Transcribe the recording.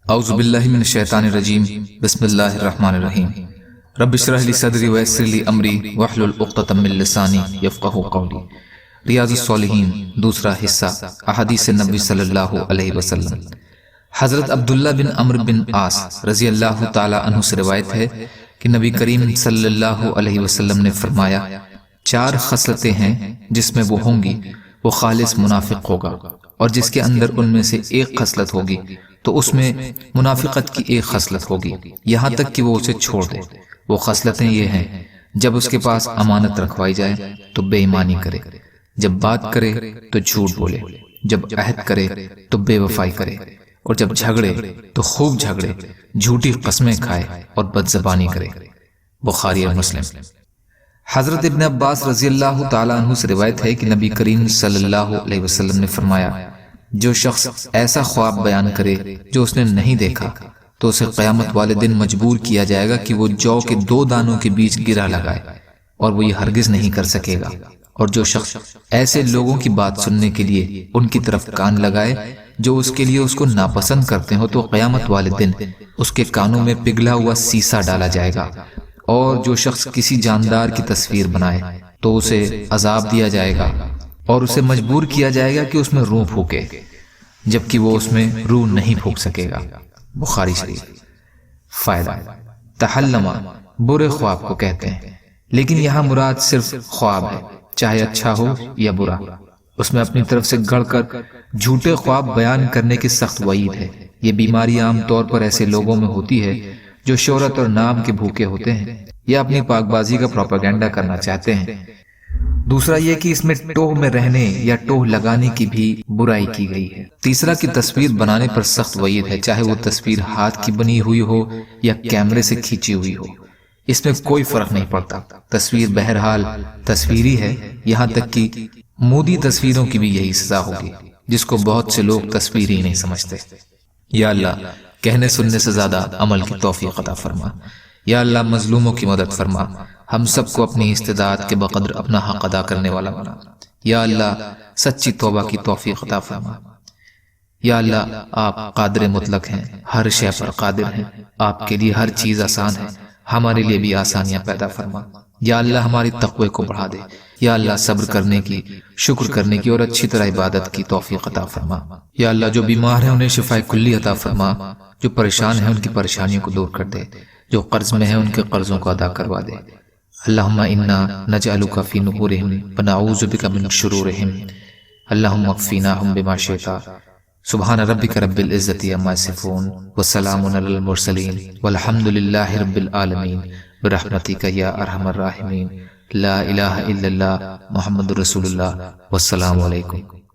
اعوذ باللہ من الشیطان الرجیم بسم اللہ الرحمن الرحیم رب اشرح لی صدری ویسر لی امری واحلل عقدۃ من لسانی یفقہوا قولی۔ ریاض الصالحین دوسرا حصہ، احادیث نبی صلی اللہ علیہ وسلم۔ حضرت عبداللہ بن عمرو بن عاص رضی اللہ تعالی عنہ سے روایت ہے کہ نبی کریم صلی اللہ علیہ وسلم نے فرمایا، 4 خصلتیں ہیں جس میں وہ ہوں گی وہ خالص منافق ہوگا، اور جس کے اندر ان میں سے ایک خصلت ہوگی تو اس میں منافقت کی ایک خصلت ہوگی، یہاں تک کہ وہ اسے چھوڑ دے۔ وہ خصلتیں یہ ہیں: جب اس کے پاس امانت رکھوائی جائے تو بے ایمانی کرے، جب بات کرے تو جھوٹ بولے، جب عہد کرے تو بے وفائی کرے، اور جب جھگڑے تو خوب جھگڑے، جھوٹی قسمیں کھائے اور بد زبانی کرے۔ بخاری اور مسلم۔ حضرت ابن عباس رضی اللہ تعالیٰ عنہ سے روایت ہے کہ نبی کریم صلی اللہ علیہ وسلم نے فرمایا، جو شخص ایسا خواب بیان کرے جو اس نے نہیں دیکھا تو اسے قیامت والے دن مجبور کیا جائے گا کہ وہ جو کے 2 دانوں کے بیچ گرہ لگائے، اور وہ یہ ہرگز نہیں کر سکے گا۔ اور جو شخص ایسے لوگوں کی بات سننے کے لیے ان کی طرف کان لگائے جو اس کے لیے اس کو ناپسند کرتے ہو تو قیامت والے دن اس کے کانوں میں پگھلا ہوا سیسا ڈالا جائے گا۔ اور جو شخص کسی جاندار کی تصویر بنائے تو اسے عذاب دیا جائے گا، اور اسے مجبور کیا جائے گا کہ اس میں روح پھونکے، جبکہ وہ اس میں روح نہیں پھونک سکے گا۔ بخاری شریف۔ فائدہ: تحلم برے خواب کو کہتے ہیں، لیکن یہاں مراد صرف خواب ہے، چاہے اچھا ہو یا برا۔ اس میں اپنی طرف سے گڑھ کر جھوٹے خواب بیان کرنے کی سخت وعید ہے۔ یہ بیماری عام طور پر ایسے لوگوں میں ہوتی ہے جو شہرت اور نام کے بھوکے ہوتے ہیں یا اپنی پاک بازی کا پروپیگنڈا کرنا چاہتے ہیں۔ دوسرا یہ کہ اس میں ٹوہ میں رہنے یا ٹوہ لگانے کی بھی برائی کی گئی ہے۔ تیسرا کہ تصویر بنانے پر سخت وعید ہے، چاہے وہ تصویر ہاتھ کی بنی ہوئی ہو یا کیمرے سے کھینچی ہوئی ہو، اس میں کوئی فرق نہیں پڑتا۔ تصویر بہرحال تصویری ہے، یہاں تک کہ مودی تصویروں کی بھی یہی سزا ہوگی، جس کو بہت سے لوگ تصویر ہی نہیں سمجھتے۔ یا اللہ کہنے سننے سے زیادہ عمل کی توفیق عطا فرما۔ یا اللہ مظلوموں کی مدد فرما، ہم سب کو اپنی استطاعت کے بقدر اپنا حق ادا کرنے والا بنا۔ یا اللہ سچی توبہ کی توفیق عطا فرما۔ یا اللہ آپ قادر مطلق ہیں، ہر شے پر قادر ہیں، آپ کے لیے ہر چیز آسان ہے، ہمارے لیے بھی آسانیاں پیدا فرما۔ یا اللہ ہماری تقوی کو بڑھا دے۔ یا اللہ صبر کرنے کی، شکر کرنے کی اور اچھی طرح عبادت کی توفیق عطا فرما۔ یا اللہ جو بیمار ہیں انہیں شفاء کلی عطا فرما، جو پریشان ہیں ان کی پریشانیوں کو دور کر دے، جو قرض میں ہیں ان کے قرضوں کو ادا کروا دے۔ اللہم انا نجعلک فی نحورہم ونعوذ بک من شرورہم، اللہم اکفیناہم بما شئت۔ سبحان ربک رب العزت عما یصفون وسلام علی المرسلین والحمد للہ رب العالمین برحمتک یا ارحم الراحمین۔ لا الہ الا اللہ محمد رسول اللہ، والسلام علیکم۔